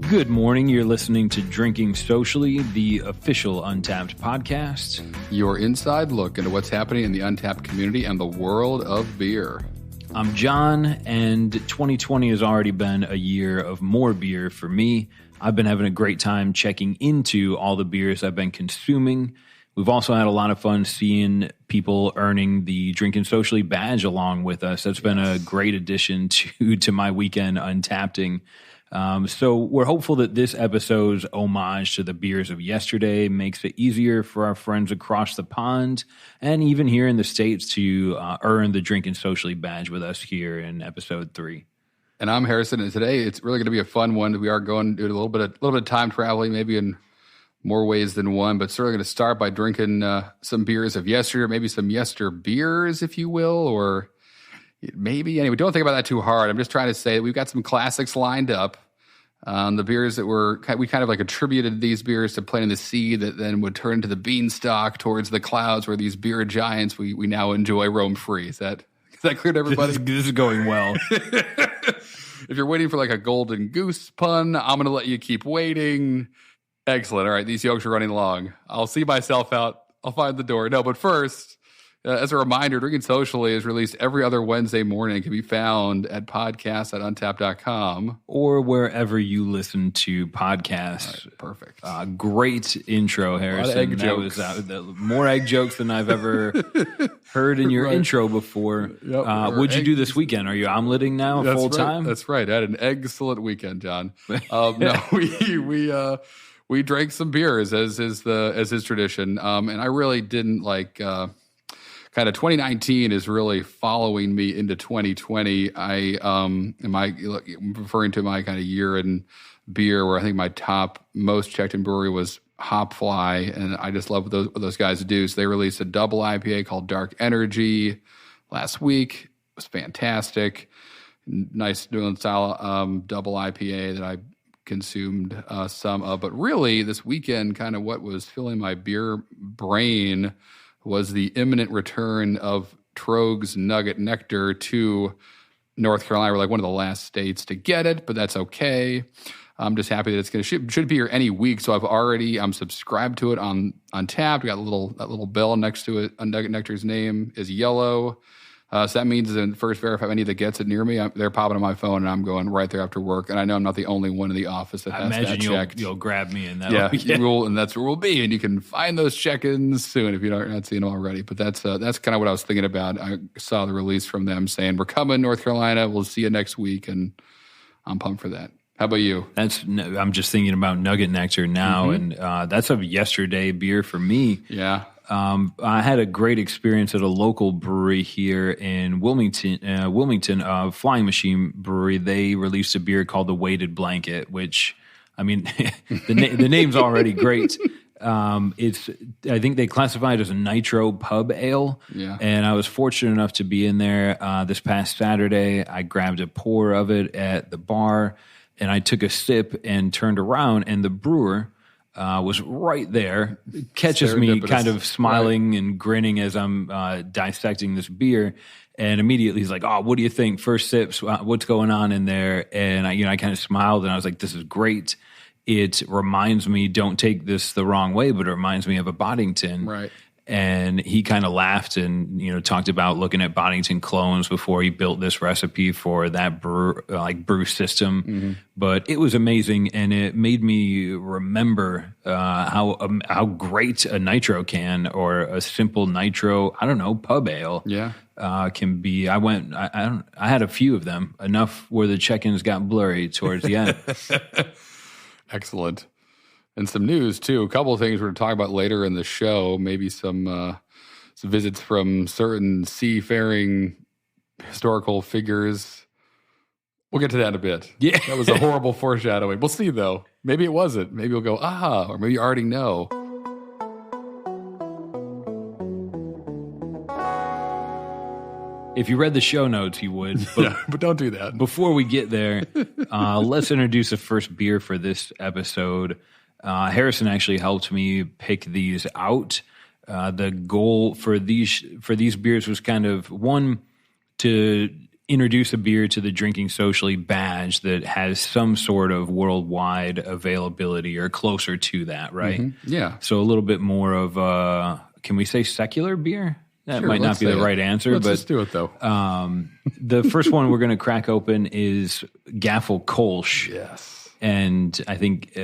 Good morning. You're listening to Drinking Socially, the official Untappd podcast. Your inside look into what's happening in the Untappd community and the world of beer. I'm John, and 2020 has already been a year of more beer for me. I've been having a great time checking into all the beers I've been consuming. We've also had a lot of fun seeing people earning the Drinking Socially badge along with us. That's been a great addition to my weekend untapping. So we're hopeful that this episode's homage to the beers of yesterday makes it easier for our friends across the pond and even here in the States to earn the Drinking Socially badge with us here in episode 3. And I'm Harrison, and today it's really going to be a fun one. We are going to do a little bit of time traveling, maybe in more ways than one, but certainly going to start by drinking some beers of yesteryear, maybe some yester beers, if you will, or maybe, anyway, don't think about that too hard. I'm just trying to say that we've got some classics lined up. The beers that we kind of like attributed these beers to planting the seed that then would turn into the beanstalk towards the clouds where these beer giants we now enjoy roam free. Is that clear to everybody? This is going well. If you're waiting for like a golden goose pun, I'm going to let you keep waiting. Excellent. All right, these jokes are running long. I'll see myself out. I'll find the door. No, but first, as a reminder, Drinking Socially is released every other Wednesday morning. It can be found at podcast@untappd.com. Or wherever you listen to podcasts. Right, perfect. Great intro, Harrison. A lot of egg jokes. More egg jokes than I've ever heard in your intro before. Yep, what'd you do this weekend? Are you omeletting now full time? That's right. I had an excellent weekend, John. No, we drank some beers as is tradition. And I really didn't like... Kind of 2019 is really following me into 2020. I'm referring to my kind of year in beer where I think my top most checked in brewery was Hopfly, and I just love what those guys do. So they released a double IPA called Dark Energy last week. It was fantastic. Nice New England style double IPA that I consumed some of. But really this weekend, kind of what was filling my beer brain was the imminent return of Troegs Nugget Nectar to North Carolina. We're like one of the last states to get it, but that's okay. I'm just happy that it's going to should be here any week. So I'm subscribed to it on Untappd. We got that little bell next to it. Nugget Nectar's name is yellow. So that means that first verify any that gets it near me. They're popping on my phone, and I'm going right there after work. And I know I'm not the only one in the office that has that checked. You'll grab me in that. And that's where we'll be. And you can find those check-ins soon if you're not seeing them already. But that's kind of what I was thinking about. I saw the release from them saying, we're coming, North Carolina. We'll see you next week. And I'm pumped for that. How about you? I'm just thinking about Nugget Nectar now, and that's a yesterday beer for me. Yeah. I had a great experience at a local brewery here in Wilmington, Flying Machine Brewery. They released a beer called the Weighted Blanket, which, I mean, the name's already great. I think they classify it as a nitro pub ale. Yeah. And I was fortunate enough to be in there this past Saturday. I grabbed a pour of it at the bar, and I took a sip and turned around, and the brewer was right there, catches me kind of smiling and grinning as I'm dissecting this beer. And immediately he's like, "Oh, what do you think? First sips, what's going on in there?" And I kind of smiled and I was like, "This is great. It reminds me, don't take this the wrong way, but it reminds me of a Boddington." Right. And he kind of laughed and, talked about looking at Boddington clones before he built this recipe for that brew system. Mm-hmm. But it was amazing, and it made me remember how great a nitro can or a simple nitro, pub ale can be. I had a few of them, enough where the check-ins got blurry towards the end. Excellent. And some news, too. A couple of things we're going to talk about later in the show. Maybe some visits from certain seafaring historical figures. We'll get to that in a bit. Yeah. That was a horrible foreshadowing. We'll see, though. Maybe it wasn't. Maybe we'll go, or maybe you already know. If you read the show notes, you would. But don't do that. Before we get there, let's introduce the first beer for this episode. Harrison actually helped me pick these out. The goal for these beers was kind of one, to introduce a beer to the Drinking Socially badge that has some sort of worldwide availability or closer to that, right? Mm-hmm. Yeah. So a little bit more of can we say secular beer? That Sure, might not be the right answer, but let's do it though. The first one we're going to crack open is Gaffel Kolsch. Yes. And I think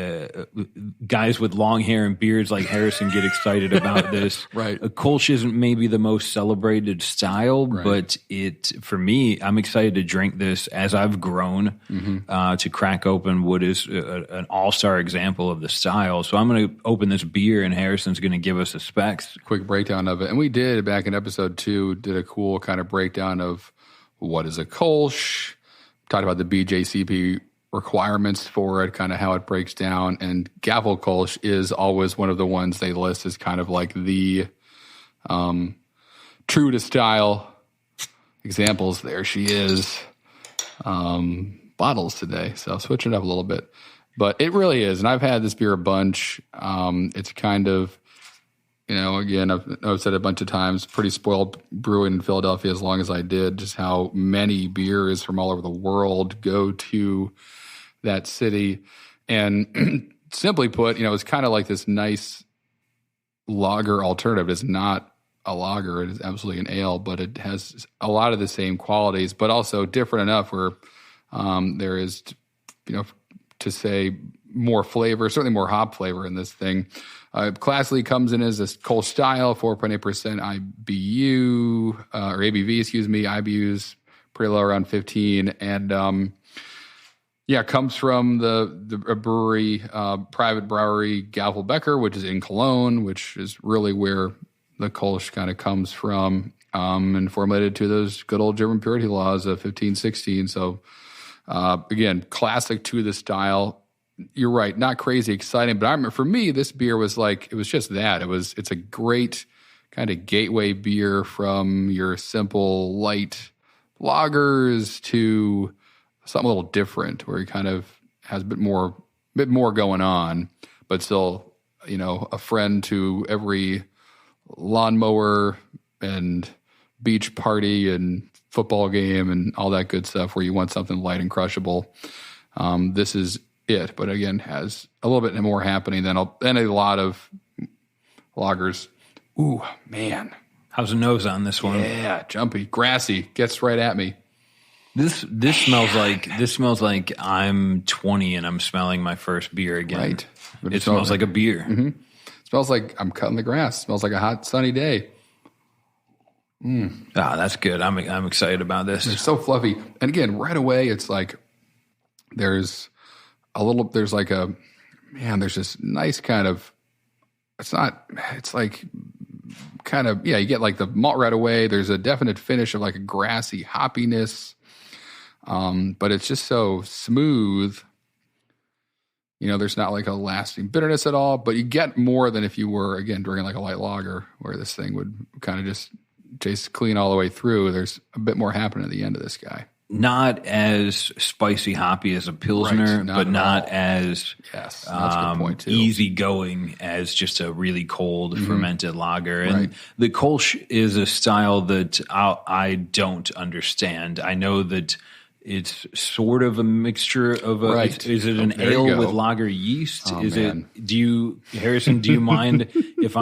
guys with long hair and beards like Harrison get excited about this. Right. A Kolsch isn't maybe the most celebrated style, but for me, I'm excited to drink this as I've grown to crack open what is an all-star example of the style. So I'm going to open this beer, and Harrison's going to give us the specs. Quick breakdown of it. And we did, back in episode 2, did a cool kind of breakdown of what is a Kolsch, talked about the BJCP requirements for it, kind of how it breaks down. And Gaffel Kolsch is always one of the ones they list as kind of like the true to style examples. There she is. Bottles today. So switching it up a little bit. But it really is. And I've had this beer a bunch. It's kind of, again, I've said it a bunch of times, pretty spoiled brewing in Philadelphia as long as I did, just how many beers from all over the world go to that city. And simply put, it's kind of like this nice lager alternative. It's not a lager. It is absolutely an ale, but it has a lot of the same qualities, but also different enough where there is, to say more flavor, certainly more hop flavor in this thing. Classically comes in as a Kolsch style, 4.8% IBU, or ABV, excuse me. IBU's pretty low, around 15. And, comes from the brewery, private brewery Gaffelbecker, which is in Cologne, which is really where the Kolsch kind of comes from, and formulated to those good old German purity laws of 1516. So, again, classic to the style. You're right, not crazy exciting, but I remember for me, this beer was like, it was just that. It's a great kind of gateway beer from your simple light lagers to something a little different, where he kind of has a bit more going on, but still, a friend to every lawnmower and beach party and football game and all that good stuff, where you want something light and crushable. This is it, but again, has a little bit more happening than a lot of lagers. Ooh, man. How's the nose on this one? Yeah, jumpy, grassy, gets right at me. This smells like I'm 20 and I'm smelling my first beer again. Right. It smells like a beer. Mm-hmm. It smells like I'm cutting the grass. It smells like a hot, sunny day. That's good. I'm excited about this. It's so fluffy. And again, right away, it's like there's this nice kind of, you get like the malt right away. There's a definite finish of like a grassy hoppiness. But it's just so smooth. There's not like a lasting bitterness at all, but you get more than if you were, again, drinking like a light lager, where this thing would kind of just taste clean all the way through. There's a bit more happening at the end of this guy. Not as spicy hoppy as a Pilsner, right, but not as that's a good point too. Easygoing as just a really cold fermented lager. And the Kolsch is a style that I don't understand. I know that it's sort of a mixture of is it an ale with lager yeast? Harrison, do you mind if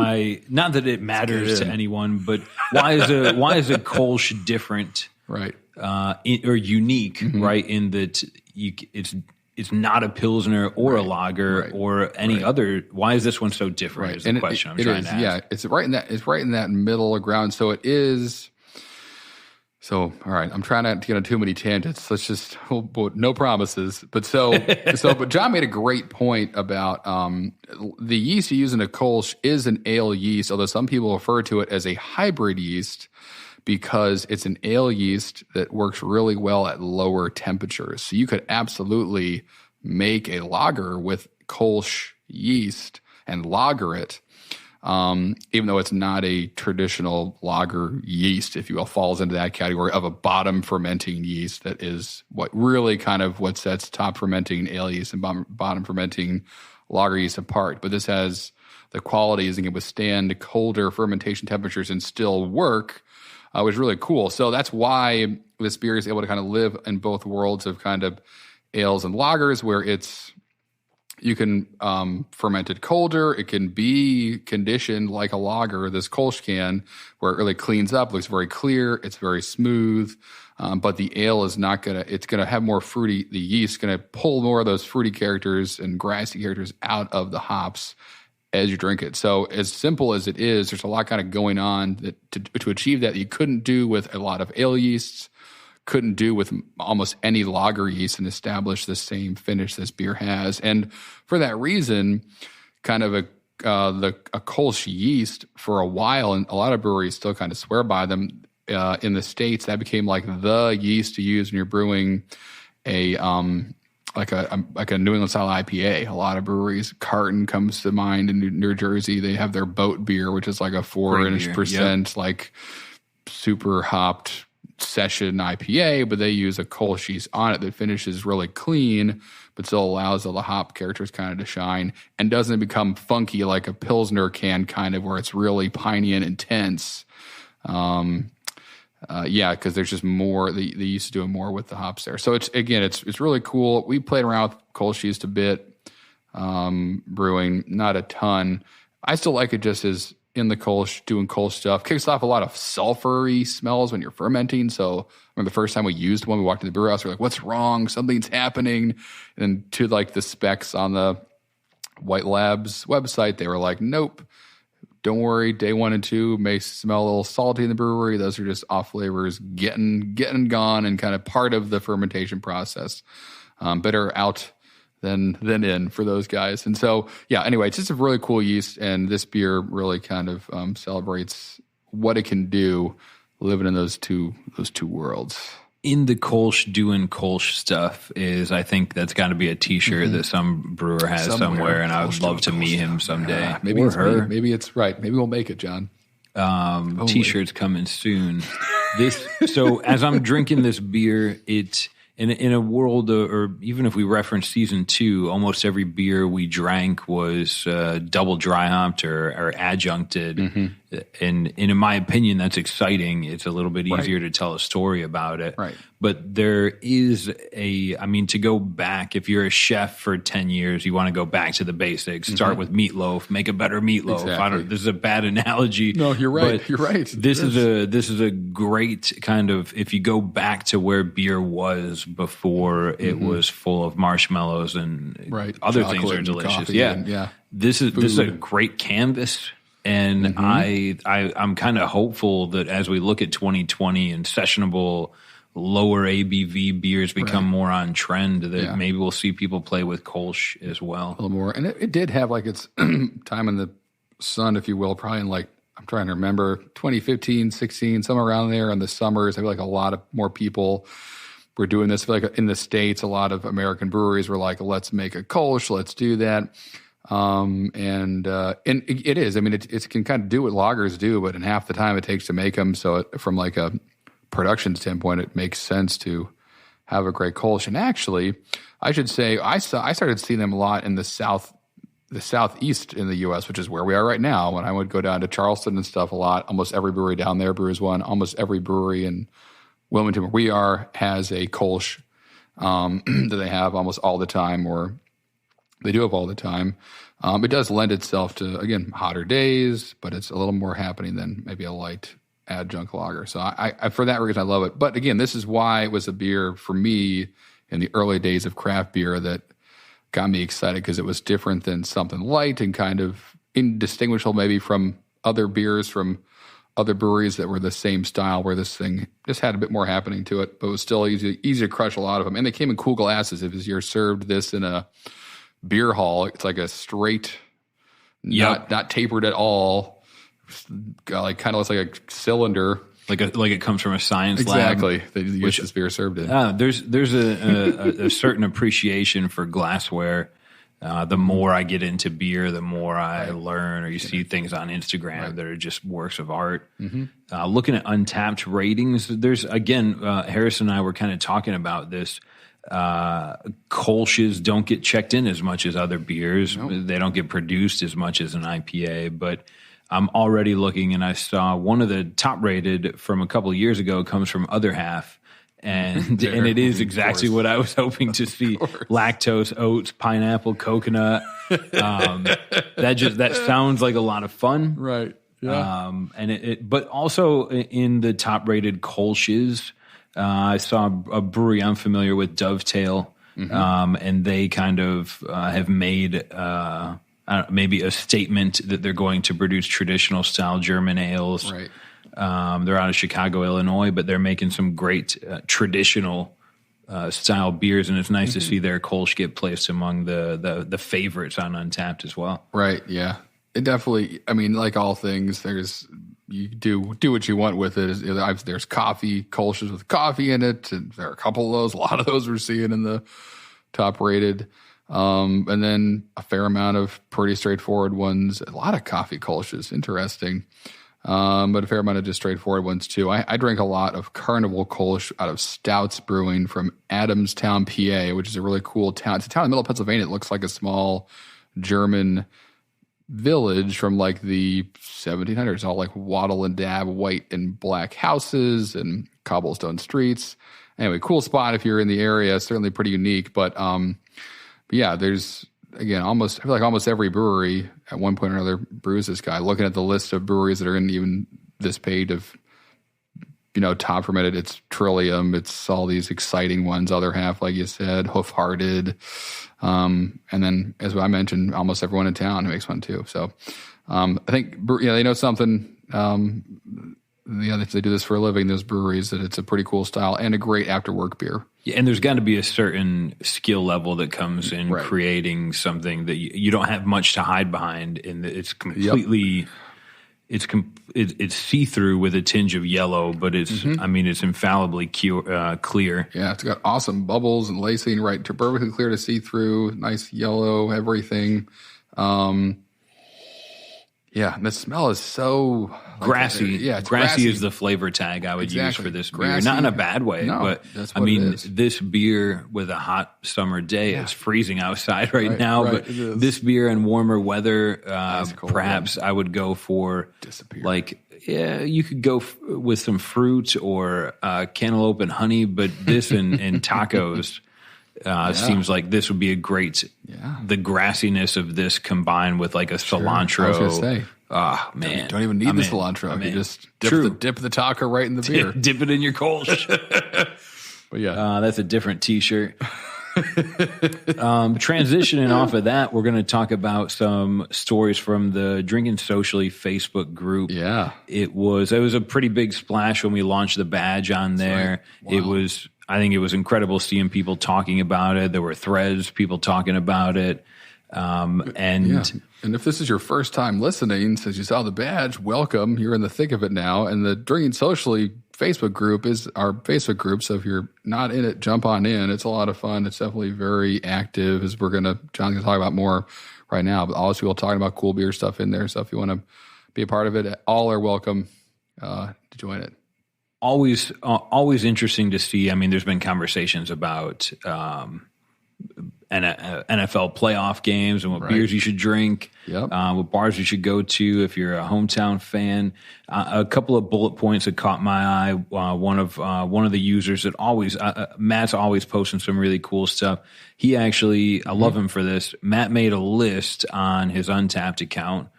not that it matters to anyone, but why is a Kolsch different? Right. Or unique, right? In that it's not a Pilsner or a lager or any other. Why is this one so different? Right. Is the question I'm trying to ask. Yeah, it's right in that middle ground. So it is. So, all right, I'm trying not to get on too many tangents. Let's just, no promises. But but John made a great point about the yeast you use in a Kolsch is an ale yeast, although some people refer to it as a hybrid yeast because it's an ale yeast that works really well at lower temperatures. So you could absolutely make a lager with Kolsch yeast and lager it. Even though it's not a traditional lager yeast, if you will, falls into that category of a bottom fermenting yeast that is what sets top fermenting ale yeast and bottom fermenting lager yeast apart. But this has the qualities and can withstand colder fermentation temperatures and still work. was really cool. So that's why this beer is able to kind of live in both worlds of kind of ales and lagers, where you can ferment it colder. It can be conditioned like a lager, this Kolsch can, where it really cleans up, looks very clear, it's very smooth. But the ale is not it's going to have more fruity. The yeast is going to pull more of those fruity characters and grassy characters out of the hops as you drink it. So as simple as it is, there's a lot kind of going on to achieve that you couldn't do with a lot of ale yeasts, couldn't do with almost any lager yeast, and establish the same finish this beer has. And for that reason, kind of a Kolsch yeast for a while, and a lot of breweries still kind of swear by them. In the States, that became like the yeast to use when you're brewing a like a New England style IPA. A lot of breweries, Carton comes to mind in New Jersey. They have their boat beer, which is like a 4% like super hopped session IPA, but they use a Kolsch yeast on it that finishes really clean, but still allows all the hop characters kind of to shine and doesn't become funky like a Pilsner can, kind of where it's really piney and intense. Because there's just more. They used to do more with the hops there. So it's really cool. We played around with Kolsch yeast a bit, brewing, not a ton. I still like it just as in the Kolsch, doing Kolsch stuff. Kicks off a lot of sulfury smells when you're fermenting. So I remember the first time we used one, we walked in the brew house, we're like, what's wrong? Something's happening. And to like the specs on the White Labs website, they were like, nope. Don't worry, day 1 and 2 may smell a little salty in the brewery. Those are just off flavors getting gone and kind of part of the fermentation process. Better out than in for those guys. And so, anyway, it's just a really cool yeast, and this beer really kind of celebrates what it can do living in those two worlds. In the Kolsch doing Kolsch stuff is, I think that's got to be a T-shirt that some brewer has somewhere, and I would love to meet him someday. Maybe it's her. Maybe it's right. Maybe we'll make it, John. T-shirts coming soon. So as I'm drinking this beer, it's in a world, or even if we reference season 2, almost every beer we drank was double dry hopped or adjuncted. And in my opinion, that's exciting. It's a little bit easier to tell a story about it. Right. But there is to go back, if you're a chef for 10 years, you want to go back to the basics, start with meatloaf, make a better meatloaf. Exactly. This is a bad analogy. No, you're right. You're right. This is a great kind of, if you go back to where beer was before it was full of marshmallows and other chocolate things are delicious. And This is a great canvas. And I'm kind of hopeful that as we look at 2020 and sessionable, lower ABV beers become more on trend, that maybe we'll see people play with Kolsch as well. A little more. And it did have like its time in the sun, if you will, probably in like, I'm trying to remember, 2015, 16, somewhere around there in the summers. I feel like a lot of more people were doing this. I feel like in the States, a lot of American breweries were like, let's make a Kolsch, let's do that. And it is. I mean, it can kind of do what lagers do, but in half the time it takes to make them. So from like a production standpoint, it makes sense to have a great Kolsch. And actually, I should say I started seeing them a lot in the southeast in the U.S., which is where we are right now. When I would go down to Charleston and stuff a lot, almost every brewery down there brews one. Almost every brewery in Wilmington, where we are, has a Kolsch that they have almost all the time, or they do have all the time. It does lend itself to, again, hotter days, but it's a little more happening than maybe a light adjunct lager. So I for that reason, I love it. But again, this is why it was a beer for me in the early days of craft beer that got me excited, because it was different than something light and kind of indistinguishable maybe from other beers from other breweries that were the same style, where this thing just had a bit more happening to it, but it was still easy to crush a lot of them. And they came in cool glasses. If you're served this in a beer hall, it's like a straight, not tapered at all, like kind of looks like a cylinder, like it comes from a science lab. Exactly, they use this beer served in. There's a certain appreciation for glassware. The more I get into beer, the more I learn, or you see things on Instagram that are just works of art. Looking at Untappd ratings, there's, again, Harris and I were kind of talking about this. Kolsch's don't get checked in as much as other beers. Nope. They don't get produced as much as an IPA, but I'm already looking, and I saw one of the top rated from a couple of years ago comes from Other Half. And it is exactly what I was hoping to see: lactose, oats, pineapple, coconut. That sounds like a lot of fun, right? Yeah. But also in the top rated Kolsch's, I saw a brewery I'm familiar with, Dovetail, and they kind of have made maybe a statement that they're going to produce traditional style German ales. Right. They're out of Chicago, Illinois, but they're making some great traditional style beers, and it's nice to see their Kolsch get placed among the favorites on Untappd as well. Right. Yeah. It definitely. I mean, like all things, you do what you want with it. There's coffee Kolsch's with coffee in it, and there are a couple of those. A lot of those we're seeing in the top rated. And then a fair amount of pretty straightforward ones. A lot of coffee Kolsch's, interesting. But a fair amount of just straightforward ones too. I drink a lot of Carnival Kolsch out of Stouts Brewing from Adamstown, PA, which is a really cool town. It's a town in the middle of Pennsylvania. It looks like a small German village from like the 1700s, all like wattle and dab, white and black houses and cobblestone streets. Anyway, cool spot if you're in the area. Certainly pretty unique, but yeah, there's, again, I feel like almost every brewery at one point or another brews this guy. Looking at the list of breweries that are in even this page of, top fermented, it's Trillium, it's all these exciting ones. Other Half, like you said, Hoof-Hearted, and then, as I mentioned, almost everyone in town makes one too. So I think they know something. If they do this for a living, those breweries, that it's a pretty cool style and a great after work beer. Yeah, and there's got to be a certain skill level that comes in creating something that you don't have much to hide behind, and it's completely, it's see-through with a tinge of yellow, but it's it's infallibly clear. Yeah, it's got awesome bubbles and lacing, right? Perfectly clear to see through, nice yellow, everything. Yeah, and the smell is so grassy. It's grassy is the flavor tag I would use for this beer. Grassy. Not in a bad way, but that's what it is. This beer with a hot summer day, it's freezing outside right now, but this beer in warmer weather, perhaps I would go for you could go with some fruit or cantaloupe and honey, but this and tacos. Seems like this would be a great. The grassiness of this combined with like a cilantro. I was gonna say, man, don't even need the cilantro. You just dip the taco right in the beer. Dip it in your Kolsch. But yeah, that's a different T-shirt. Transitioning off of that, we're going to talk about some stories from the Drinking Socially Facebook group. Yeah, it was a pretty big splash when we launched the badge on there. Right. Wow. I think it was incredible seeing people talking about it. There were threads, people talking about it. And if this is your first time listening, since you saw the badge, welcome. You're in the thick of it now. And the Drinking Socially Facebook group is our Facebook group. So if you're not in it, jump on in. It's a lot of fun. It's definitely very active, as John's going to talk about more right now. But all those people talking about cool beer stuff in there. So if you want to be a part of it, all are welcome to join it. Always interesting to see. I mean, there's been conversations about NFL playoff games and what beers you should drink, what bars you should go to if you're a hometown fan. A couple of bullet points that caught my eye. One of the users that Matt's always posting some really cool stuff. He actually, I love him for this. Matt made a list on his Untappd account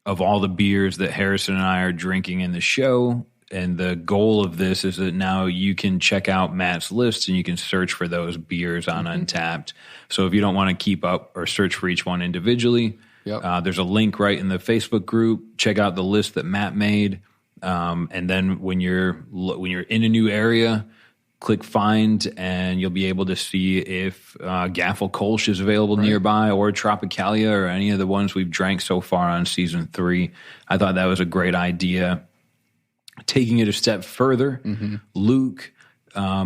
of all the beers that Harrison and I are drinking in the show. And the goal of this is that now you can check out Matt's list and you can search for those beers on Untappd. So if you don't want to keep up or search for each one individually, there's a link right in the Facebook group. Check out the list that Matt made. And then when you're in a new area, click find and you'll be able to see if Gaffel Kolsch is available nearby, or Tropicalia, or any of the ones we've drank so far on season 3. I thought that was a great idea. Taking it a step further, Luke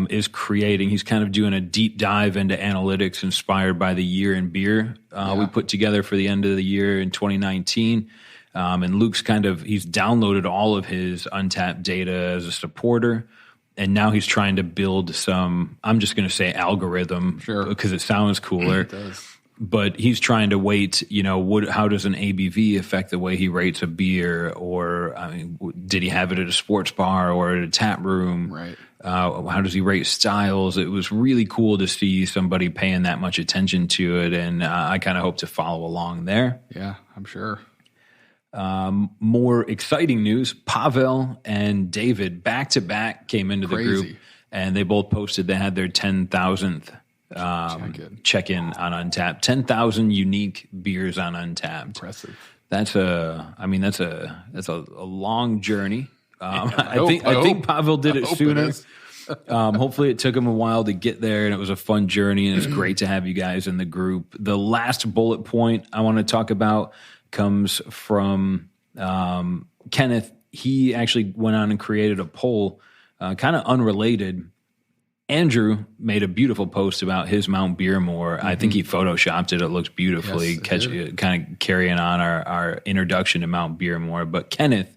is he's kind of doing a deep dive into analytics inspired by the year in beer we put together for the end of the year in 2019. And Luke's he's downloaded all of his Untappd data as a supporter. And now he's trying to build some, I'm just going to say algorithm, because it sounds cooler. It does. but he's trying to weight, how does an ABV affect the way he rates a beer? Or, did he have it at a sports bar or at a tap room? Right. How does he rate styles? It was really cool to see somebody paying that much attention to it, and I kind of hope to follow along there. Yeah, I'm sure. More exciting news, Pavel and David back-to-back came into the group, and they both posted they had their 10,000th check-in on Untappd. 10,000 unique beers on Untappd. Impressive. That's a long journey. I think Pavel did it sooner. Hopefully it took him a while to get there, and it was a fun journey, and it's great to have you guys in the group. The last bullet point I want to talk about comes from Kenneth. He actually went on and created a poll, kind of unrelated. Andrew made a beautiful post about his Mount Beermore. I think he photoshopped it. It looks beautifully, kind of carrying on our introduction to Mount Beermore. But Kenneth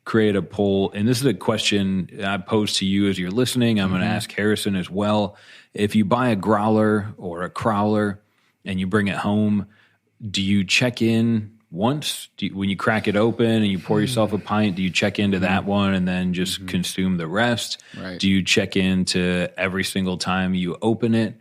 created a poll, and this is a question I pose to you as you're listening. I'm going to ask Harrison as well. If you buy a growler or a crowler and you bring it home, do you check in once? When you crack it open and you pour yourself a pint, do you check into that one and then just consume the rest? Right. Do you check into every single time you open it?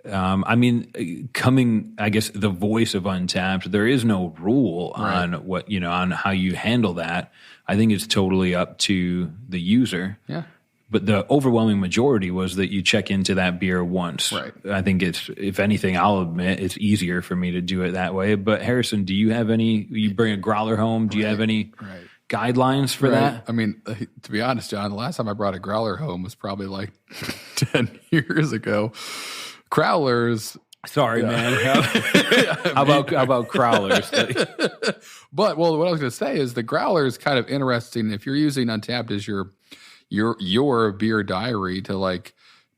I guess the voice of Untappd, there is no rule on what, on how you handle that. I think it's totally up to the user. Yeah. But the overwhelming majority was that you check into that beer once. Right. I think if anything, I'll admit it's easier for me to do it that way. But Harrison, do you have you bring a growler home? Do you have any guidelines for that? I mean, to be honest, John, the last time I brought a growler home was probably like 10 years ago. Crowlers. Sorry, man. How about crowlers? But what I was going to say is the growler is kind of interesting. If you're using Untappd as your beer diary to like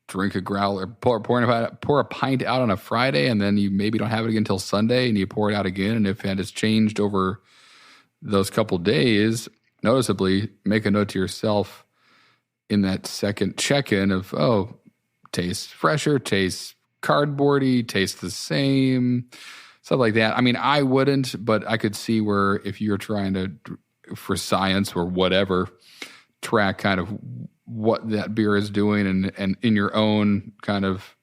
drink a growler, pour a pint out on a Friday, and then you maybe don't have it again until Sunday, and you pour it out again. And if it has changed over those couple days, noticeably make a note to yourself in that second check-in of, tastes fresher, tastes cardboardy, tastes the same, stuff like that. I mean, I wouldn't, but I could see where if you're trying to, for science or whatever, track kind of what that beer is doing and in your own kind of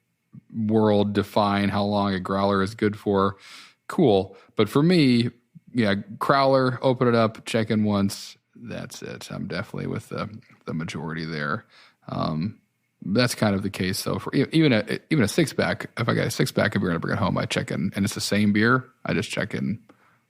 world define how long a growler is good for. Cool. But for me, crowler, open it up, check in once. That's it. I'm definitely with the majority there. That's kind of the case, though. For even a six-pack, if I got a six-pack of beer and I bring it home, I check in, and it's the same beer. I just check in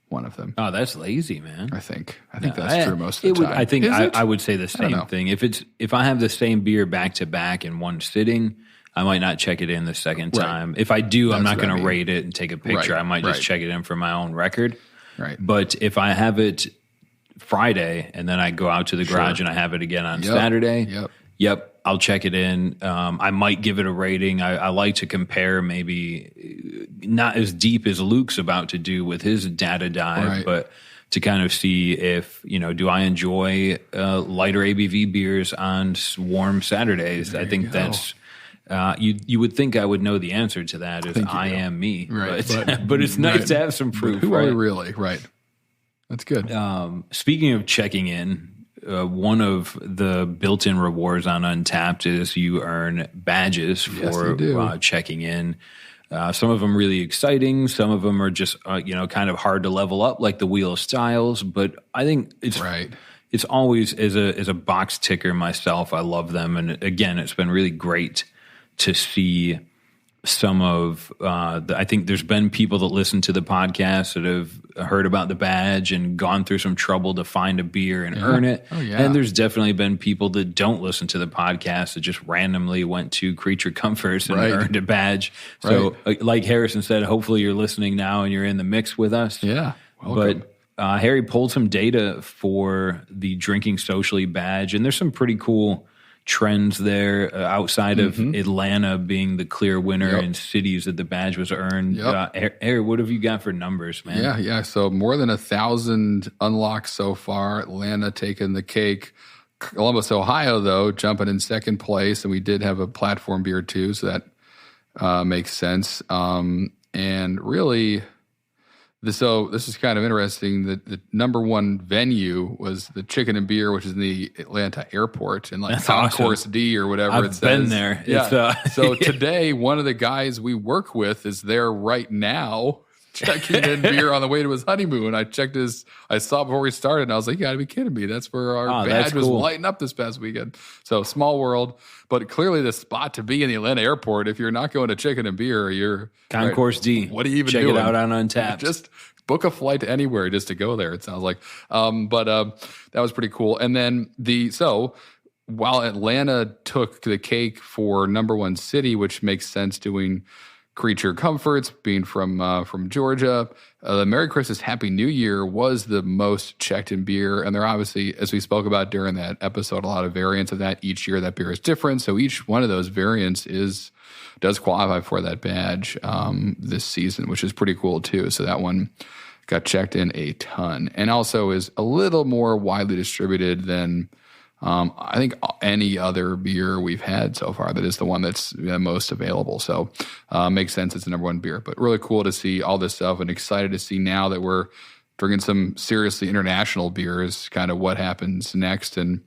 one of them. Oh, that's lazy, man. I think that's true most of the time. I think I would say the same thing. If I have the same beer back to back in one sitting, I might not check it in the second time. If I do, I'm not going to rate it and take a picture. I might just check it in for my own record. Right. But if I have it Friday and then I go out to the garage and I have it again on Saturday, I'll check it in. I might give it a rating. I like to compare, maybe not as deep as Luke's about to do with his data dive, but to kind of see if, do I enjoy lighter ABV beers on warm Saturdays? I think that's, you would think I would know the answer to that is I am me. Right. But it's nice to have some proof. Who are we really? Right. That's good. Speaking of checking in, one of the built-in rewards on Untappd is you earn badges for checking in. Some of them really exciting. Some of them are just kind of hard to level up, like the Wheel of Styles. But I think it's always as a box ticker myself. I love them, and again, it's been really great to see some of I think there's been people that listen to the podcast that have heard about the badge and gone through some trouble to find a beer and earn it. Oh, yeah. And there's definitely been people that don't listen to the podcast that just randomly went to Creature Comforts and earned a badge. So like Harrison said, hopefully you're listening now and you're in the mix with us. Yeah. Welcome. But Harry pulled some data for the Drinking Socially badge, and there's some pretty cool trends there outside of Atlanta being the clear winner in cities that the badge was earned. Harry, what have you got for numbers, man? Yeah. So more than 1,000 unlocks so far. Atlanta taking the cake. Columbus, Ohio, though, jumping in second place, and we did have a platform beer too, so that makes sense. And And really, this is kind of interesting. The number one venue was the Chicken and Beer, which is in the Atlanta airport, in like That's Concourse awesome. D or whatever I've it says. been there. Yeah. So today, one of the guys we work with is there right now, checking in beer on the way to his honeymoon. I saw before we started, and I was like, you gotta be kidding me. That's where our badge was lighting up this past weekend. So small world, but clearly the spot to be in the Atlanta airport. If you're not going to Chicken and Beer, you're Concourse D. What are you even Check doing? It out on Untappd. Just book a flight to anywhere just to go there, it sounds like. But that was pretty cool. And then while Atlanta took the cake for number one city, which makes sense doing Creature Comforts, being from Georgia, the Merry Christmas, Happy New Year was the most checked in beer. And there are obviously, as we spoke about during that episode, a lot of variants of that. Each year that beer is different. So each one of those variants does qualify for that badge this season, which is pretty cool too. So that one got checked in a ton, and also is a little more widely distributed than I think any other beer we've had so far. That is the one that's most available. So makes sense. It's the number one beer, but really cool to see all this stuff, and excited to see now that we're drinking some seriously international beers, kind of what happens next, and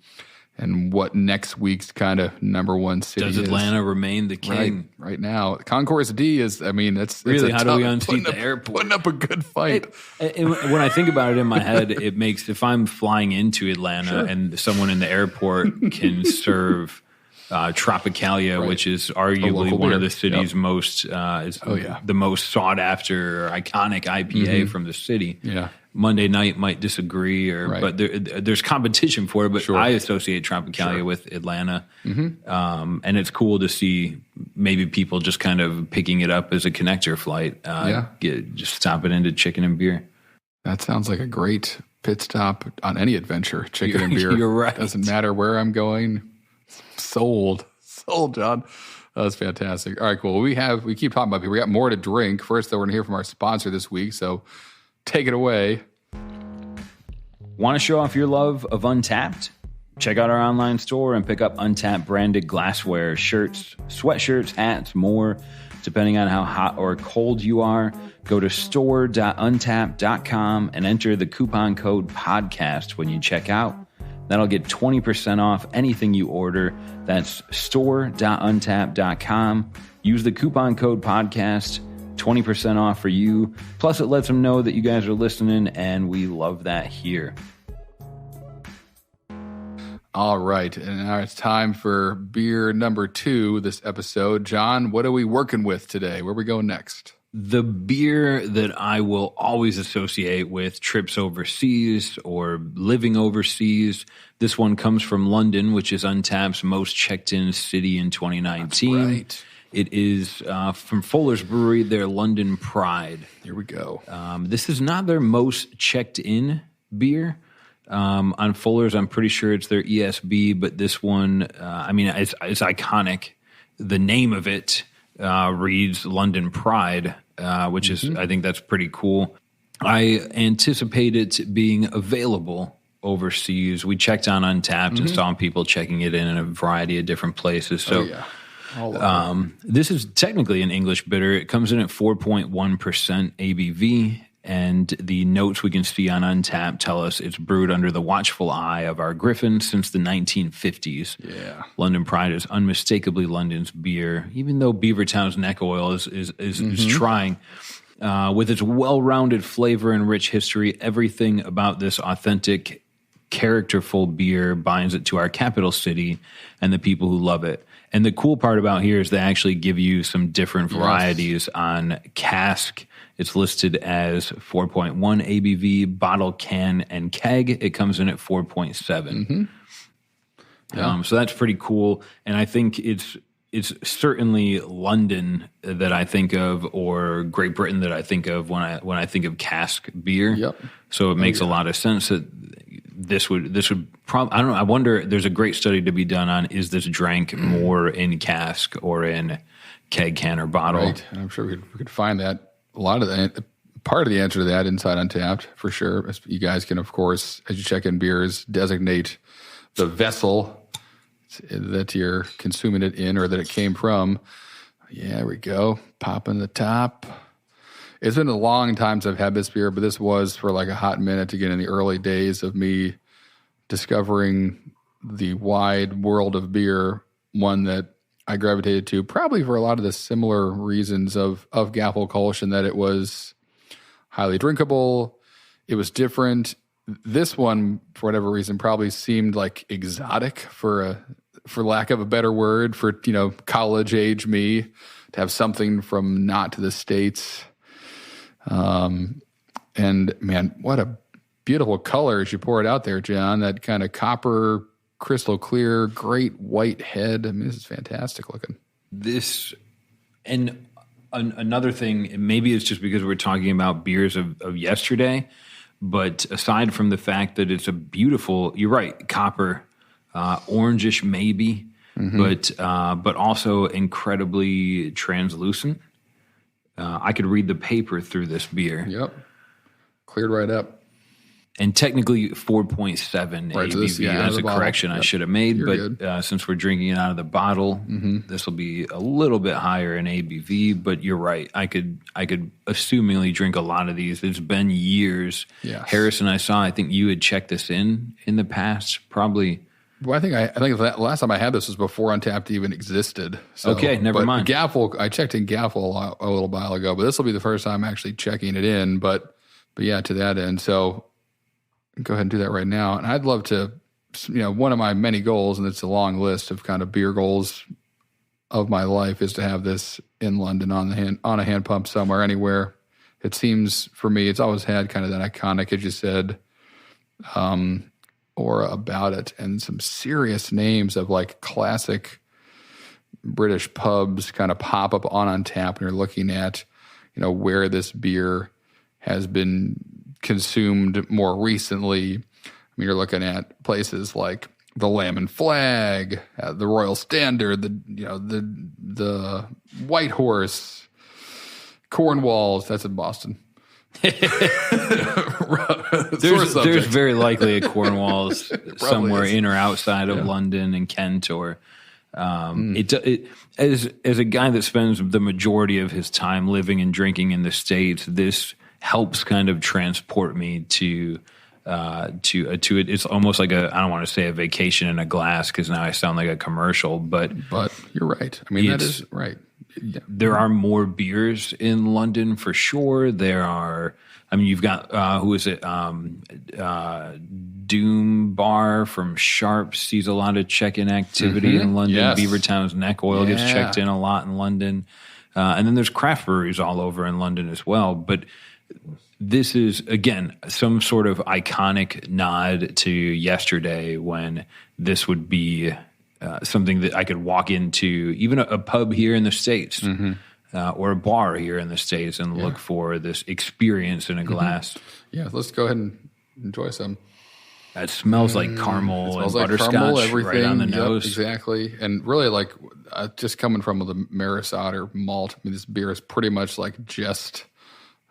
what next week's kind of number one city is. Does Atlanta remain the king? Right now. Concourse D is, that's really, how do we unseat the airport? Putting up a good fight. When I think about it in my head, it makes, if I'm flying into Atlanta and someone in the airport can serve Tropicalia, which is arguably one of the city's most, the most sought after iconic IPA from the city. Yeah. Monday night might disagree, but there's competition for it. But I associate Tropicalia with Atlanta, and it's cool to see maybe people just kind of picking it up as a connector flight. Just stopping into Chicken and Beer. That sounds like a great pit stop on any adventure. Chicken and Beer. You're right. Doesn't matter where I'm going. Sold, John. That was fantastic. All right, cool. We keep talking about beer. We got more to drink. First, though, we're going to hear from our sponsor this week. So take it away. Want to show off your love of Untappd? Check out our online store and pick up Untappd branded glassware, shirts, sweatshirts, hats, more. Depending on how hot or cold you are, go to store.untappd.com and enter the coupon code podcast when you check out. That'll get 20% off anything you order. That's store.untappd.com. Use the coupon code podcast. 20% off for you. Plus, it lets them know that you guys are listening, and we love that here. All right, and now it's time for beer number 2 this episode. John, what are we working with today? Where are we going next? The beer that I will always associate with trips overseas or living overseas. This one comes from London, which is Untappd's most checked-in city in 2019. That's right. It is from Fuller's Brewery, their London Pride. Here we go. This is not their most checked-in beer. On Fuller's, I'm pretty sure it's their ESB, but this one, it's iconic. The name of it reads London Pride, which is, I think that's pretty cool. I anticipate it being available overseas. We checked on Untappd and saw people checking it in a variety of different places. So. This is technically an English bitter. It comes in at 4.1% ABV, and the notes we can see on Untappd tell us it's brewed under the watchful eye of our Griffin since the 1950s. Yeah, London Pride is unmistakably London's beer, even though Beavertown's neck oil is trying. With its well-rounded flavor and rich history, everything about this authentic, characterful beer binds it to our capital city and the people who love it. And the cool part about here is they actually give you some different varieties on cask. It's listed as 4.1 ABV, bottle, can, and keg. It comes in at 4.7. So that's pretty cool. And I think it's certainly London that I think of, or Great Britain that I think of when I think of cask beer. Yep. So it makes a lot of sense that this would probably, I don't know. I wonder, there's a great study to be done on, is this drank more in cask or in keg, can, or bottle? Right. And I'm sure we could find that. A lot of that, part of the answer to that inside Untappd, for sure. You guys can, of course, as you check in beers, designate the vessel that you're consuming it in or that it came from. Yeah, there we go. Popping the top. It's been a long time since I've had this beer, but this was for like a hot minute, again, in the early days of me discovering the wide world of beer, one that I gravitated to probably for a lot of the similar reasons of Gaffelkolsch, that it was highly drinkable. It was different. This one, for whatever reason, probably seemed like exotic for lack of a better word, for, college age me to have something from not to the States. And man, what a beautiful color as you pour it out there, John. That kind of copper, crystal clear, great white head. I mean, this is fantastic looking. This, and another thing, maybe it's just because we're talking about beers of yesterday, but aside from the fact that it's a beautiful, you're right, copper, orangish maybe, but also incredibly translucent. I could read the paper through this beer. Yep. Cleared right up. And technically 4.7 right, ABV. So this, That's a correction I should have made. You're but since we're drinking it out of the bottle, this will be a little bit higher in ABV. But you're right. I could assumingly drink a lot of these. It's been years. Yes. Harrison, I think you had checked this in the past, probably. Well, I think the last time I had this was before Untappd even existed. So, okay, never mind. Gaffel, I checked in Gaffel a little while ago, but this will be the first time actually checking it in. But yeah, to that end. So go ahead and do that right now. And I'd love to, one of my many goals, and it's a long list of kind of beer goals of my life, is to have this in London on a hand pump somewhere, anywhere. It seems, for me, it's always had kind of that iconic, as you said, aura about it, and some serious names of like classic British pubs kind of pop up on Untappd, and you're looking at, where this beer has been consumed more recently. I mean, you're looking at places like the Lamb and Flag, the Royal Standard, the White Horse, Cornwalls. That's in Boston. There's very likely a Cornwalls somewhere in or outside of London and Kent, or as a guy that spends the majority of his time living and drinking in the States, this helps kind of transport me to it. It's almost like I don't want to say a vacation in a glass, because now I sound like a commercial, but you're right. I mean, that is right. Yeah. There are more beers in London for sure. There are, you've got, who is it? Doom Bar from Sharp sees a lot of check-in activity in London. Yes. Beavertown's Neck Oil gets checked in a lot in London. And then there's craft breweries all over in London as well. But this is, again, some sort of iconic nod to yesterday, when this would be something that I could walk into, even a pub here in the States, or a bar here in the States, and look for this experience in a glass. Yeah, let's go ahead and enjoy some. It smells like caramel and butterscotch, everything. right on the nose. Exactly. And really, like, just coming from the Maris Otter malt, this beer is pretty much like just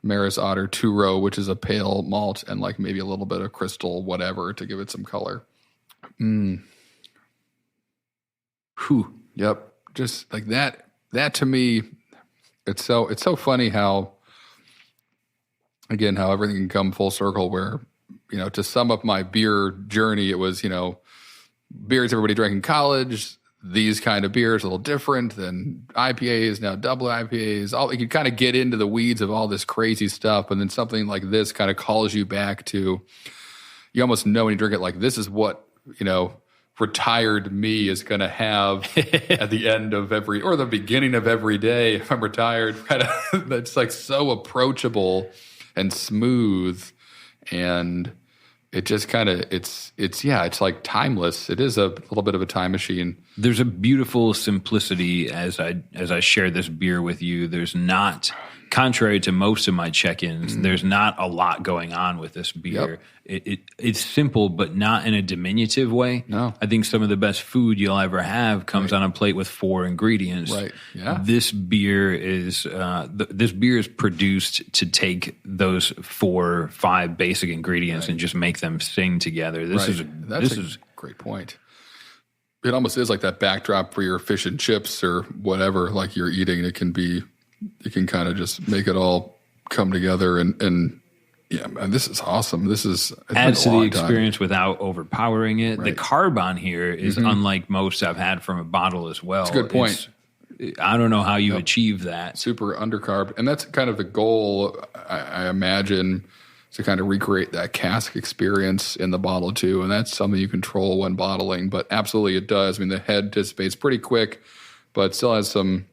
Maris Otter 2-row, which is a pale malt, and like maybe a little bit of crystal whatever to give it some color. Whew. Yep. Just like that. That to me, it's so funny how everything can come full circle, where, to sum up my beer journey, it was, beers everybody drank in college, these kind of beers, a little different than IPAs, now double IPAs. You can kind of get into the weeds of all this crazy stuff, and then something like this kind of calls you back to, you almost know when you drink it, like, this is what, retired me is going to have at the end of or the beginning of every day if I'm retired. That's like so approachable and smooth, and it just kind of it's like timeless. It is a little bit of a time machine. There's a beautiful simplicity as I share this beer with you. There's not, contrary to most of my check-ins, there's not a lot going on with this beer. Yep. It's simple, but not in a diminutive way. No. I think some of the best food you'll ever have comes on a plate with 4 ingredients. Right. Yeah. This beer is produced to take those 4, 5 basic ingredients and just make them sing together. This is a great point. It almost is like that backdrop for your fish and chips or whatever, like you're eating. It can kind of just make it all come together and yeah, man, this is awesome. Adds to the experience without overpowering it. Right. The carb on here is unlike most I've had from a bottle as well. That's a good point. I don't know how you achieve that. Super undercarb. And that's kind of the goal, I imagine, to kind of recreate that cask experience in the bottle too. And that's something you control when bottling. But absolutely it does. I mean, the head dissipates pretty quick, but still has some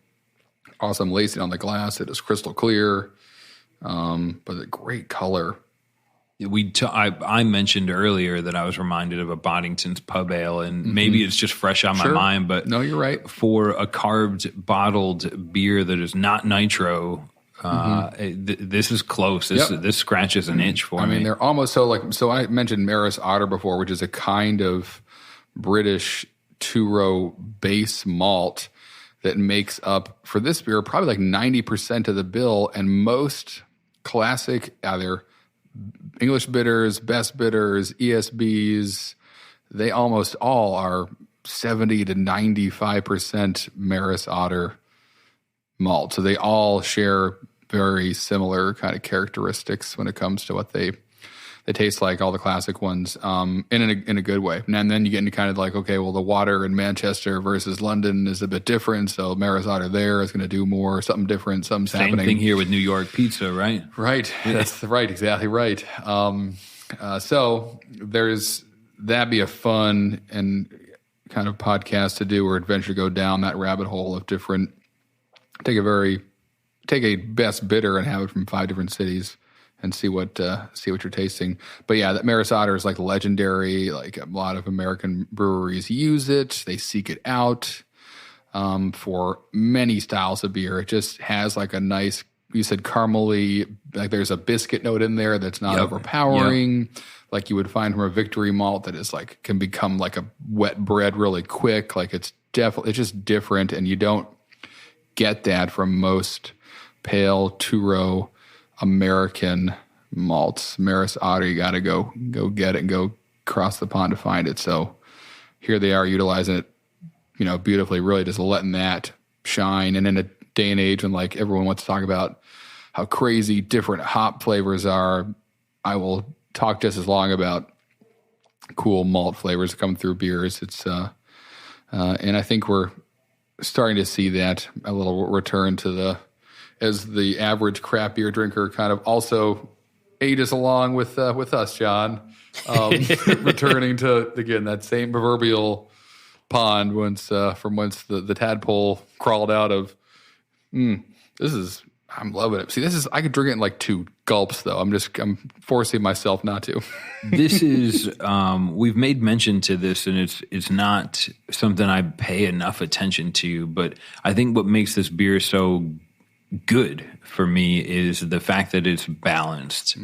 awesome lacing on the glass. It is crystal clear. But a great color. I mentioned earlier that I was reminded of a Boddington's Pub Ale, and maybe it's just fresh on my mind, but no, you're right. For a carved bottled beer that is not nitro, this is close. This scratches an itch for me. I mean, they're almost so I mentioned Maris Otter before, which is a kind of British two-row base malt that makes up, for this beer, probably like 90% of the bill, and most classic either English bitters, best bitters, ESBs, they almost all are 70 to 95% Maris Otter malt. So they all share very similar kind of characteristics when it comes to what they taste like, all the classic ones, in a good way. And then you get into kind of like, okay, well, the water in Manchester versus London is a bit different, so Maris Otter there is going to do more, something different, something's happening. Same thing here with New York pizza, right? Right. That's right. Exactly right. So that'd be a fun and kind of podcast to do, or adventure, go down that rabbit hole of different, take a best bitter and have it from 5 different cities and see what you're tasting. But yeah, that Maris Otter is like legendary. Like a lot of American breweries use it. They seek it out for many styles of beer. It just has like a nice, you said caramely, like there's a biscuit note in there that's not overpowering. Like you would find from a Victory malt that is like, can become like a wet bread really quick. Like it's just different, and you don't get that from most pale two-row American malts. Maris Otter, you got to go get it and go across the pond to find it. So here they are utilizing it, beautifully, really just letting that shine. And in a day and age when like everyone wants to talk about how crazy different hop flavors are, I will talk just as long about cool malt flavors coming through beers. It's and I think we're starting to see that a little return to as the average craft beer drinker kind of also ages along with us, John, returning to, again, that same proverbial pond from whence the tadpole crawled out of. I'm loving it. See, I could drink it in like 2 gulps, though. I'm forcing myself not to. This is, we've made mention to this, and it's not something I pay enough attention to, but I think what makes this beer so good for me is the fact that it's balanced.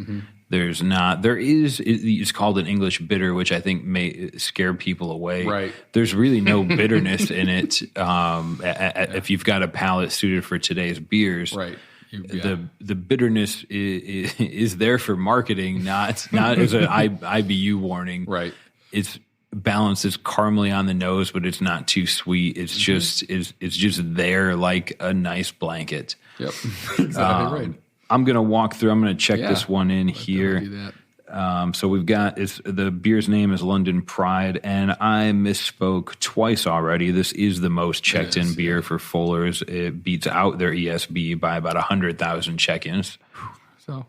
It's called an English bitter, which I think may scare people away. Right. There's really no bitterness in it. If you've got a palate suited for today's beers, right. The bitterness is there for marketing, not as an IBU warning. Right. It's balanced. It's caramely on the nose, but it's not too sweet. It's just there like a nice blanket. Yep. Exactly right. I'm going to walk through. I'm going to check this one in here. Do that. So we've got, the beer's name is London Pride, and I misspoke twice already. This is the most checked-in beer for Fuller's. It beats out their ESB by about 100,000 check-ins. So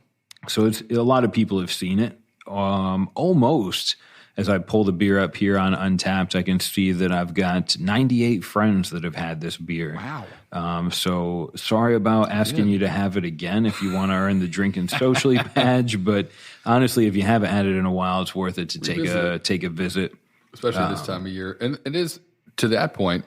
it's a lot of people have seen it. Almost, as I pull the beer up here on Untappd, I can see that I've got 98 friends that have had this beer. Wow. So sorry about asking you to have it again if you want to earn the drinking socially badge, but honestly, if you haven't had it in a while, it's worth it to take a visit. Especially this time of year. And it is, to that point,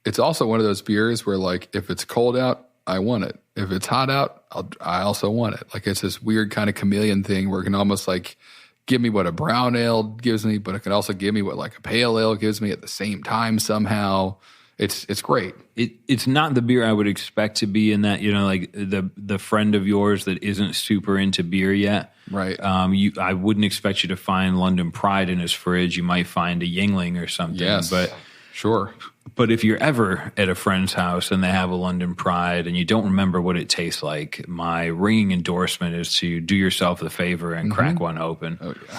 it's also one of those beers where, like, if it's cold out, I want it. If it's hot out, I also want it. Like, it's this weird kind of chameleon thing where it can almost, like, give me what a brown ale gives me, but it can also give me what like a pale ale gives me at the same time somehow. It's great. It's not the beer I would expect to be in that, like the friend of yours that isn't super into beer yet. Right. I wouldn't expect you to find London Pride in his fridge. You might find a Yingling or something. Yes. But Sure. But if you're ever at a friend's house and they have a London Pride and you don't remember what it tastes like, my ringing endorsement is to do yourself the favor and crack one open. Oh, yeah.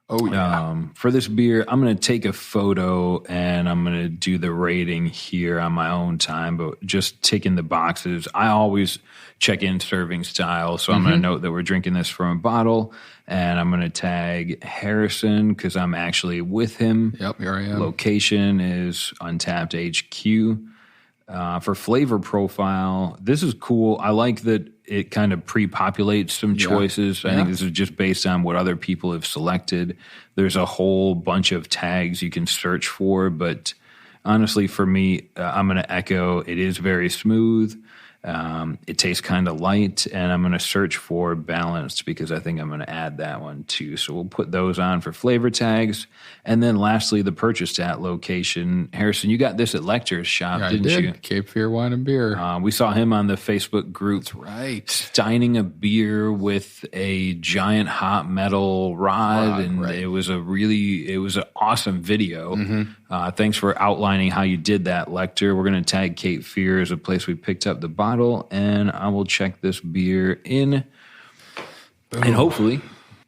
Oh, yeah. For this beer, I'm going to take a photo and I'm going to do the rating here on my own time, but just ticking the boxes. I always check in serving style, so I'm going to note that we're drinking this from a bottle, and I'm going to tag Harrison because I'm actually with him. Yep, here I am. Location is Untappd HQ. For flavor profile, this is cool. I like that it kind of pre-populates some choices. I think this is just based on what other people have selected. There's a whole bunch of tags you can search for, but honestly, for me, I'm going to echo it is very smooth. It tastes kind of light, and I'm going to search for balanced because I think I'm going to add that one too. So we'll put those on for flavor tags. And then lastly, the purchase stat location. Harrison, you got this at Lecter's shop, didn't you? Cape Fear Wine and Beer. We saw him on the Facebook group. That's right. Steining a beer with a giant hot metal rod. It was an awesome video. Thanks for outlining how you did that, Lecter. We're going to tag Cape Fear as a place we picked up the bottle, and I will check this beer in. Boom. And hopefully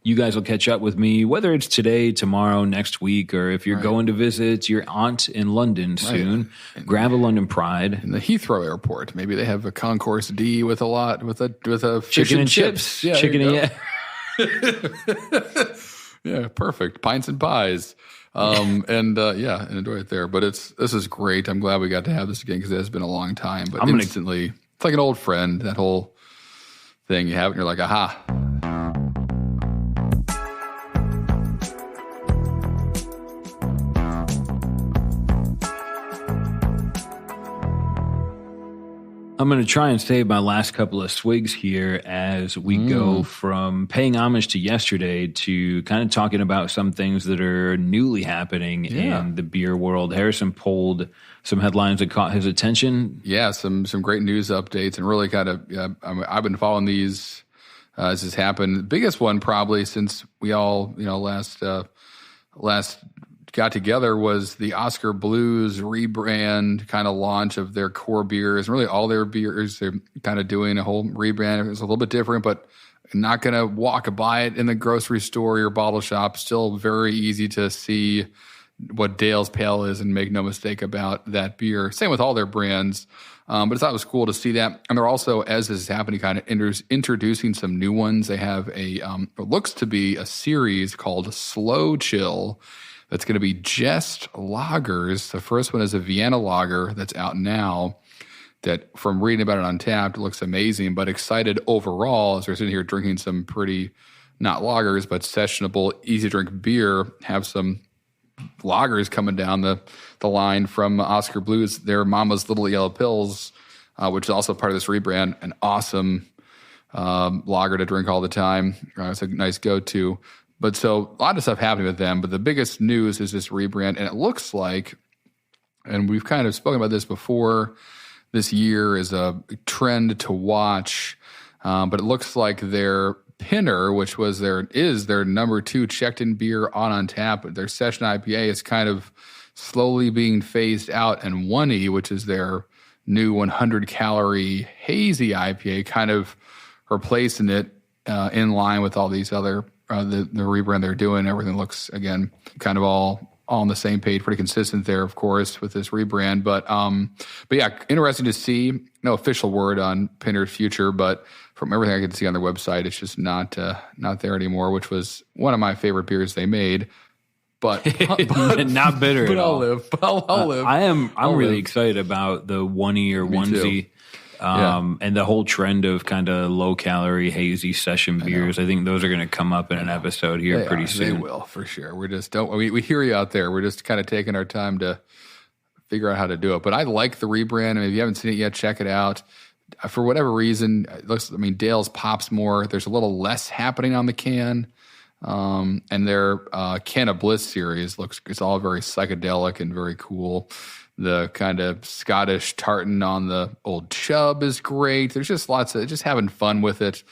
you guys will catch up with me, whether it's today, tomorrow, next week, or if you're going to visit your aunt in London soon, grab a London Pride. In the Heathrow Airport. Maybe they have a Concourse D with a fish chicken and chips. Yeah, Yeah, perfect. Pints and pies. And enjoy it there. But this is great. I'm glad we got to have this again because it has been a long time. But instantly, it's like an old friend, that whole thing. You have it and you're like, aha. I'm going to try and save my last couple of swigs here as we go from paying homage to yesterday to kind of talking about some things that are newly happening in the beer world. Harrison pulled some headlines that caught his attention. Yeah, some great news updates, and really kind of I've been following these as this happened. The biggest one probably since we all last got together was the Oscar Blues rebrand kind of launch of their core beers. Really all their beers, they're kind of doing a whole rebrand. It's a little bit different, but not going to walk by it in the grocery store or bottle shop. Still very easy to see what Dale's Pale is and make no mistake about that beer. Same with all their brands. But I thought it was cool to see that. And they're also, as this is happening, kind of introducing some new ones. They have what looks to be a series called Slow Chill. That's going to be just lagers. The first one is a Vienna lager that's out now that, from reading about it on Untappd, looks amazing, but excited overall as we're sitting here drinking some pretty, not lagers, but sessionable, easy-to-drink beer, have some lagers coming down the line from Oscar Blues. Their Mama's Little Yellow Pills, which is also part of this rebrand, an awesome lager to drink all the time. It's a nice go-to. But so a lot of stuff happening with them, but the biggest news is this rebrand, and it looks like, and we've kind of spoken about this before, this year is a trend to watch, but it looks like their Pinner, which is their number 2 checked-in beer on Untappd, but their Session IPA is kind of slowly being phased out, and 1E, which is their new 100-calorie hazy IPA, kind of replacing it in line with all these other the rebrand they're doing. Everything looks, again, kind of all on the same page, pretty consistent there, of course, with this rebrand. But yeah, interesting to see. No official word on Pinner's future, but from everything I could see on their website, it's just not there anymore, which was one of my favorite beers they made. But not bitter. But at all. I'll live. I'll live. I'm really excited about the 1E or 1Z. And the whole trend of kind of low-calorie, hazy session beers. I think those are going to come up in an episode here pretty soon. They will, for sure. We hear you out there. We're just kind of taking our time to figure out how to do it. But I like the rebrand. I mean, if you haven't seen it yet, check it out. For whatever reason, Dale's pops more. There's a little less happening on the can. And their Can of Bliss series it's all very psychedelic and very cool. The kind of Scottish tartan on the Old Chub is great. There's just lots of just having fun with it.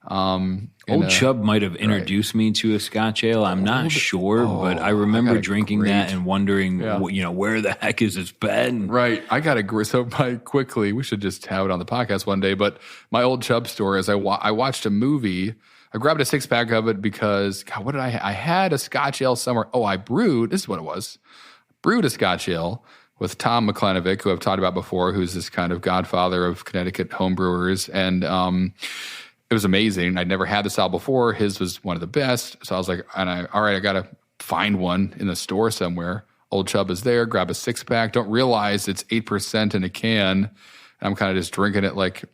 Old Chub might have introduced me to a Scotch ale. I'm not sure, but I remember drinking that and wondering, where the heck is this been? Right. I got to so quickly. We should just have it on the podcast one day. But my Old Chub story is I watched a movie. I grabbed a 6-pack of it because, God, what did I had a Scotch ale somewhere. Oh, I brewed. This is what it was. Brewed a Scotch ale with Tom McClenavick, who I've talked about before, who's this kind of godfather of Connecticut homebrewers. And it was amazing. I'd never had this style before. His was one of the best. So I was like, all right, I got to find one in the store somewhere. Old Chub is there. Grab a 6-pack. Don't realize it's 8% in a can. And I'm kind of just drinking it like,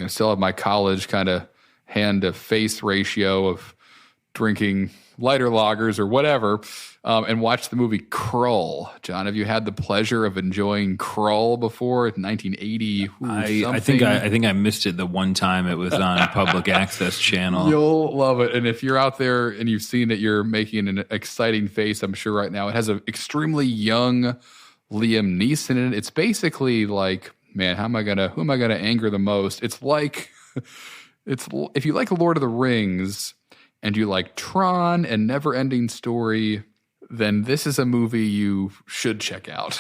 still have my college kind of hand to face ratio of drinking lighter lagers or whatever, and watch the movie Krull. John, have you had the pleasure of enjoying Krull before? 1980. I think I missed it the one time it was on public access channel. You'll love it. And if you're out there and you've seen it, you're making an exciting face, I'm sure, right now. It has an extremely young Liam Neeson in it. It's basically like, man, who am I gonna anger the most? It's like if you like Lord of the Rings and you like Tron and Never Ending Story, then this is a movie you should check out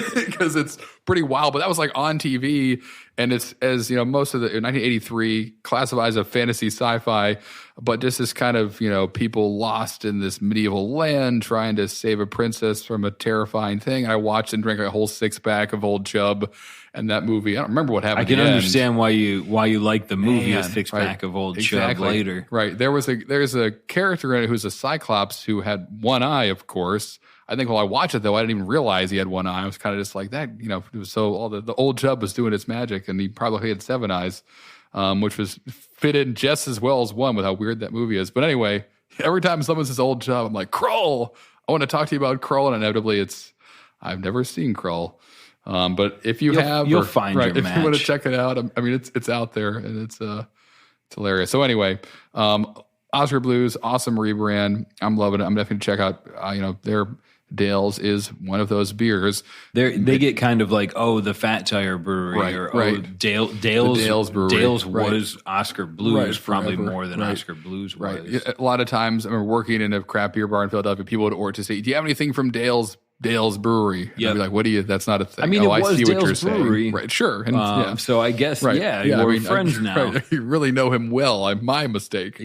because it's pretty wild. But that was like on TV, and it's, as you know, most of the 1983 classified as a fantasy sci-fi, but just this kind of, people lost in this medieval land trying to save a princess from a terrifying thing. I watched and drank a whole 6-pack of Old Chub. And that movie, I don't remember what happened. I can understand why you like the movie, a 6-pack of Old Chub later. Right. There's a character in it who's a Cyclops who had one eye, of course. I think while I watched it, though, I didn't even realize he had one eye. I was kind of just like that, so all the Old Chub was doing its magic, and he probably had 7 eyes, which was fit in just as well as one with how weird that movie is. But anyway, every time someone says Old Chub, I'm like, Krull! I want to talk to you about Krull, and inevitably I've never seen Krull. But if you'll find your if match. you want to check it out, I mean, it's out there, and it's hilarious. So anyway, Oscar Blues, awesome rebrand. I'm loving it. I'm definitely check out. Their Dale's is one of those beers. They get kind of like, the Fat Tire Brewery, Dale's Brewery. Dale's was Oscar Blues, probably more than Oscar Blues was. Right. A lot of times, I remember working in a craft beer bar in Philadelphia, people would order to say, "Do you have anything from Dale's Brewery?" Yeah, I'd be like, "What do you? That's not a thing." I mean, I see what Dale's you're Brewery. saying. Right? Sure. And, so I guess, we're friends now. Right. You really know him well. My mistake.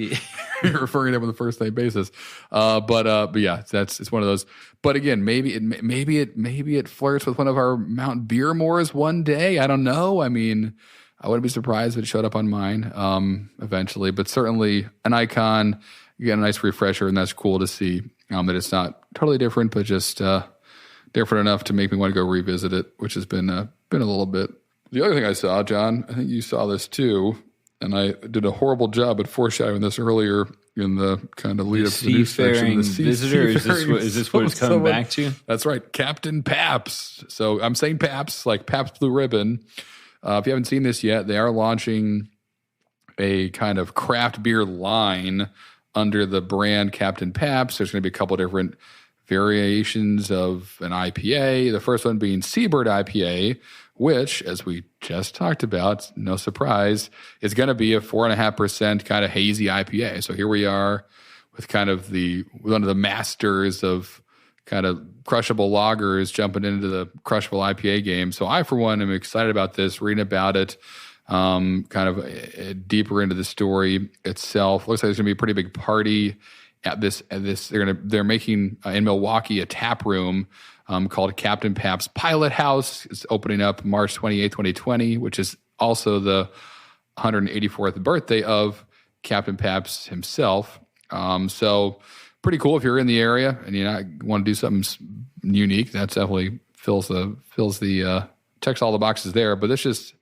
You're referring to him on the first name basis. But yeah, it's one of those. But again, maybe it flirts with one of our Mount Beermores one day. I don't know. I mean, I wouldn't be surprised if it showed up on mine eventually. But certainly an icon. Again, a nice refresher, and that's cool to see that it's not totally different, but just different enough to make me want to go revisit it, which has been a little bit. The other thing I saw, John, I think you saw this too, and I did a horrible job at foreshadowing this earlier in the kind of lead up to the news section. The visitor, is this what it's coming back to? That's right, Captain Pabst. So I'm saying Pabst, like Pabst Blue Ribbon. If you haven't seen this yet, they are launching a kind of craft beer line under the brand Captain Pabst. There's going to be a couple different variations of an IPA. The first one being Seabird IPA, which, as we just talked about, no surprise, is going to be a 4.5% kind of hazy IPA. So here we are with kind of one of the masters of kind of crushable lagers jumping into the crushable IPA game. So I, for one, am excited about this, reading about it, kind of deeper into the story itself. Looks like there's going to be a pretty big party at this. They're making in Milwaukee a tap room called Captain Pabst Pilot House. It's opening up March 28, 2020, which is also the 184th birthday of Captain Pabst himself. So pretty cool if you're in the area and you want to do something unique. That definitely checks all the boxes there. But this just,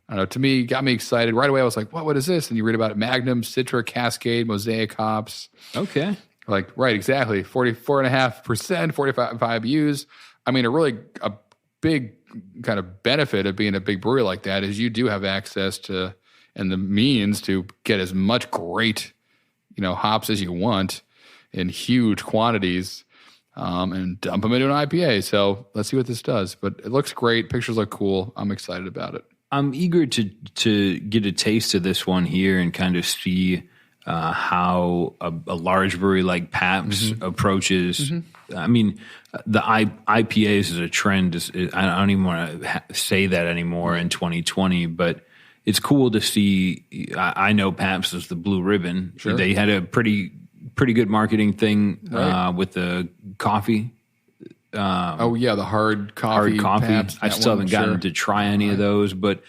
I don't know, to me, got me excited. Right away, I was like, what is this? And you read about it, Magnum, Citra, Cascade, Mosaic hops. Okay. Like, right, exactly. 44.5%, 45 IBUs. I mean, a big kind of benefit of being a big brewery like that is you do have access to and the means to get as much great, hops as you want in huge quantities and dump them into an IPA. So let's see what this does. But it looks great. Pictures look cool. I'm excited about it. I'm eager to get a taste of this one here and kind of see how a large brewery like Pabst approaches. I mean, the IPAs as a trend I don't even want to say that anymore in 2020, but it's cool to see. I know Pabst is the blue ribbon. Sure. They had a pretty good marketing thing with the coffee. The hard coffee. Pabst, I still haven't gotten to try any of those, but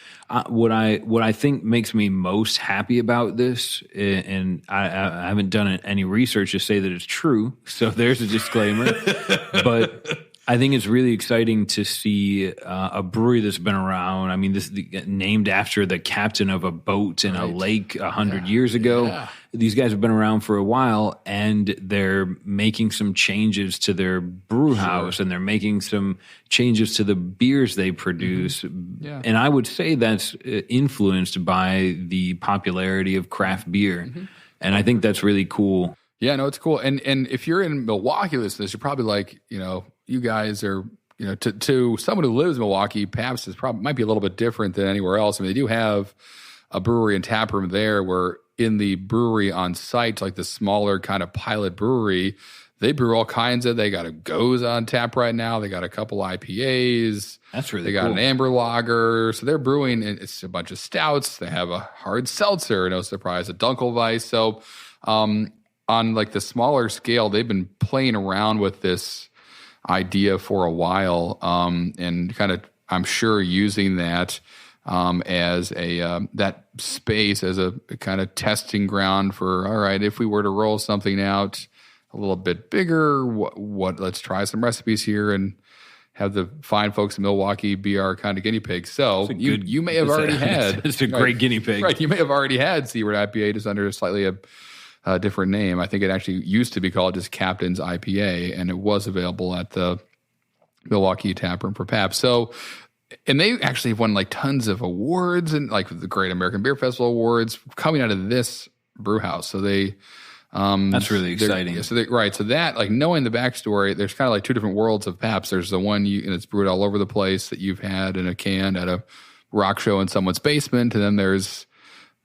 what I think makes me most happy about this, and I haven't done any research to say that it's true, so there's a disclaimer, but I think it's really exciting to see a brewery that's been around. I mean, this is named after the captain of a boat in a lake 100 years ago. Yeah. These guys have been around for a while, and they're making some changes to their brew house, and they're making some changes to the beers they produce. Yeah. And I would say that's influenced by the popularity of craft beer. And I think that's really cool. Yeah, no, it's cool. And if you're in Milwaukee listening to this, you're probably like, you guys are, to someone who lives in Milwaukee, Pabst might be a little bit different than anywhere else. I mean, they do have a brewery and tap room there where in the brewery on site, like the smaller kind of pilot brewery, they brew all kinds of, they got a Goes on tap right now. They got a couple IPAs. That's really cool. They got an amber lager. So they're brewing, it's a bunch of stouts. They have a hard seltzer, no surprise, a Dunkelweiss. So on like the smaller scale, they've been playing around with this idea for a while, and kind of, I'm sure, using that as that space as a kind of testing ground for, all right, if we were to roll something out a little bit bigger, what let's try some recipes here and have the fine folks in Milwaukee be our kind of guinea pigs. So you may have already had. It's a great guinea pig. Right, you may have already had Seaward IPA just under slightly a different name. I think it actually used to be called just Captain's IPA, and it was available at the Milwaukee Tap Room for Pabst. So, and they actually have won like tons of awards and like the Great American Beer Festival awards coming out of this brew house. So they, that's really exciting. So that, like, knowing the backstory, there's kind of like two different worlds of Pabst. There's the one and it's brewed all over the place that you've had in a can at a rock show in someone's basement, and then there's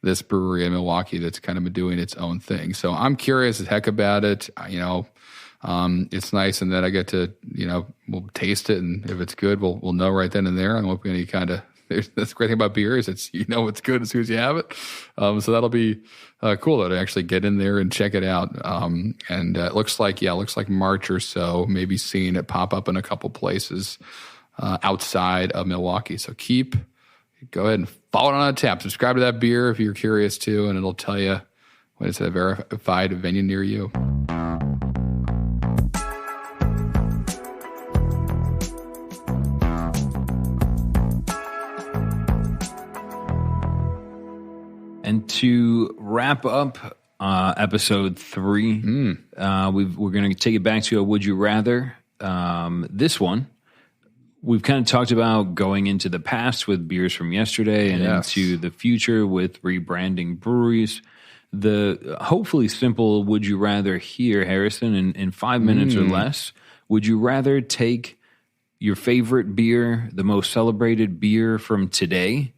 this brewery in Milwaukee that's kind of been doing its own thing. So I'm curious as heck about it. It's nice, and then I get to, we'll taste it, and if it's good, we'll know right then and there. I'm hoping any kind of, that's the great thing about beer is it's it's good as soon as you have it. So that'll be cool though, to actually get in there and check it out. And it looks like March or so, maybe seeing it pop up in a couple places outside of Milwaukee. So go ahead and follow it on Untappd. Subscribe to that beer if you're curious too, and it'll tell you when it's at a verified venue near you. And to wrap up episode 3, we're going to take it back to a Would You Rather. This one, we've kind of talked about going into the past with beers from yesterday and into the future with rebranding breweries. The hopefully simple Would You Rather here, Harrison, in 5 minutes or less. Would you rather take your favorite beer, the most celebrated beer from today,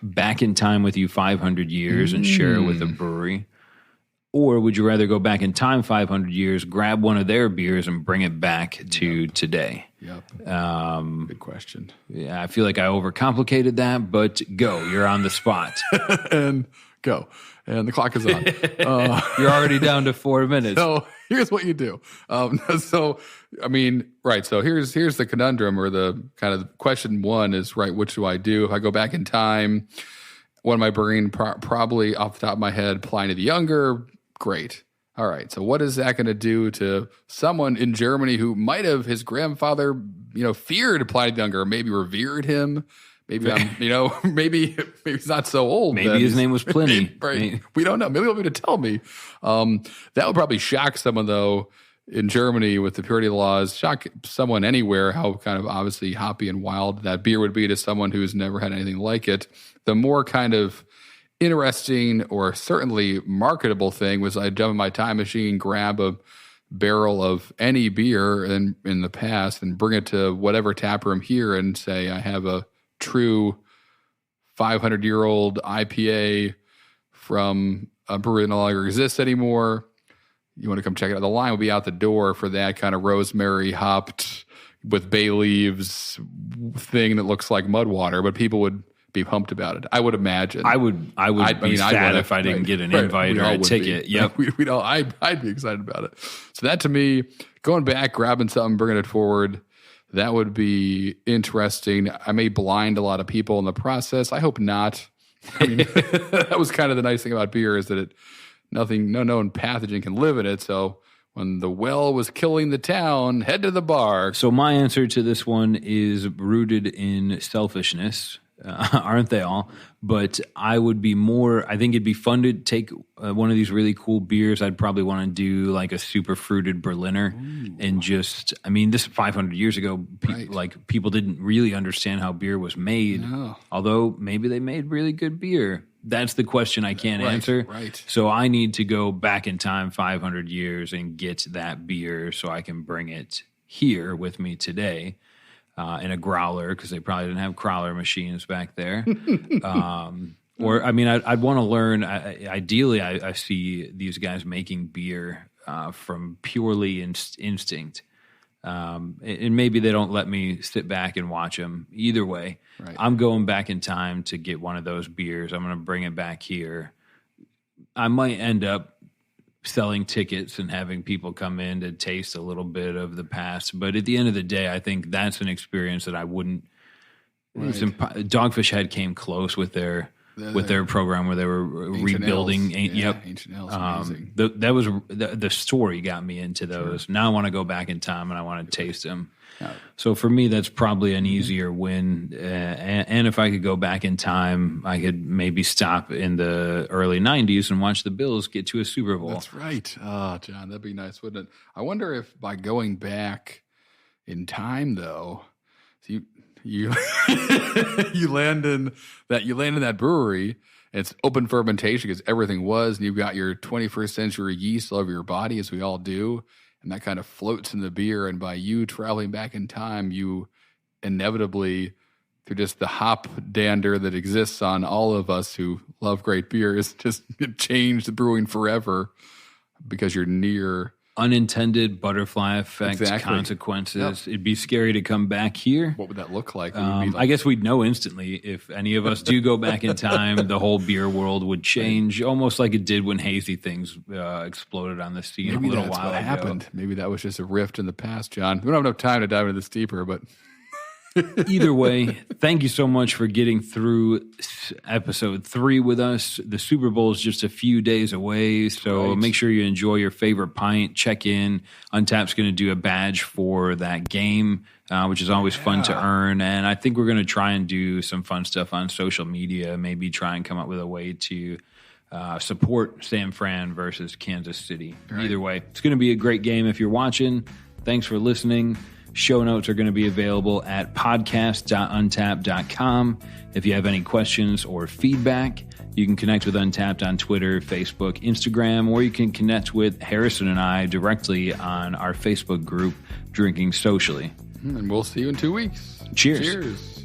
back in time with you 500 years and share it with a brewery? Or would you rather go back in time 500 years, grab one of their beers and bring it back to today? Good question. Yeah, I feel like I overcomplicated that, but go. You're on the spot. And go. And the clock is on. You're already down to 4 minutes. So here's what you do. So here's the conundrum, or the kind of question one is, which do I do? If I go back in time, what am I bringing? Probably off the top of my head, Pliny the Younger. Great. All right. So what is that going to do to someone in Germany who might have, his grandfather, feared Pliny the Younger, maybe revered him? Maybe maybe he's not so old. Maybe his name was Pliny. Right. We don't know. Maybe he'll be able to tell me. That would probably shock someone, though, in Germany with the purity laws. Shock someone anywhere how kind of obviously hoppy and wild that beer would be to someone who's never had anything like it. The more kind of interesting or certainly marketable thing was I'd jump in my time machine, grab a barrel of any beer in the past and bring it to whatever tap room here and say, I have a true 500-year-old IPA from a brewery that no longer exists anymore, you want to come check it out. The line will be out the door for that kind of rosemary hopped with bay leaves thing that looks like mud water, but people would be pumped about it. I would imagine. I'd be sad if I didn't get an invite or a ticket. Yep. I'd be excited about it. So that, to me, going back, grabbing something, bringing it forward, that would be interesting. I may blind a lot of people in the process. I hope not. I mean, that was kind of the nice thing about beer, is that no known pathogen can live in it. So when the well was killing the town, head to the bar. So my answer to this one is rooted in selfishness. Aren't they all? But I would be I think it'd be fun to take one of these really cool beers. I'd probably want to do like a super fruited Berliner. Ooh. And this is 500 years ago. People didn't really understand how beer was made. No. Although maybe they made really good beer. That's the question I can't answer. Right. So I need to go back in time 500 years and get that beer so I can bring it here with me today. In a growler, because they probably didn't have growler machines back there. I'd want to learn. Ideally, I see these guys making beer from purely instinct. And maybe they don't let me sit back and watch them. Either way, right. I'm going back in time to get one of those beers. I'm going to bring it back here. I might end up selling tickets and having people come in to taste a little bit of the past. But at the end of the day, I think that's an experience that I wouldn't. Right. Dogfish Head came close with their program where they were rebuilding. Ancient Ales, amazing. That was the story got me into those. Sure. Now I want to go back in time and I want to taste them. Yeah. So for me, that's probably an easier win. And if I could go back in time, I could maybe stop in the early 90s and watch the Bills get to a Super Bowl. That's right. Oh, John, that'd be nice, wouldn't it? I wonder if by going back in time, though, you you land in that brewery. It's open fermentation because everything was, and you've got your 21st century yeast all over your body, as we all do. And that kind of floats in the beer. And by you traveling back in time, you inevitably, through just the hop dander that exists on all of us who love great beers, just change the brewing forever because you're near. Unintended butterfly effect consequences. Yep. It'd be scary to come back here. What would that look like? I guess we'd know instantly if any of us do go back in time. The whole beer world would change, almost like it did when hazy things exploded on the scene a little while ago. Happened. Maybe that was just a rift in the past, John. We don't have enough time to dive into this deeper, but. Either way, thank you so much for getting through episode 3 with us. The Super Bowl is just a few days away, so make sure you enjoy your favorite pint. Check in. Untappd's going to do a badge for that game, which is always fun to earn. And I think we're going to try and do some fun stuff on social media, maybe try and come up with a way to support San Fran versus Kansas City. Right. Either way, it's going to be a great game if you're watching. Thanks for listening. Show notes are going to be available at podcast.untappd.com. If you have any questions or feedback, you can connect with Untappd on Twitter, Facebook, Instagram, or you can connect with Harrison and I directly on our Facebook group, Drinking Socially. And we'll see you in 2 weeks. Cheers. Cheers.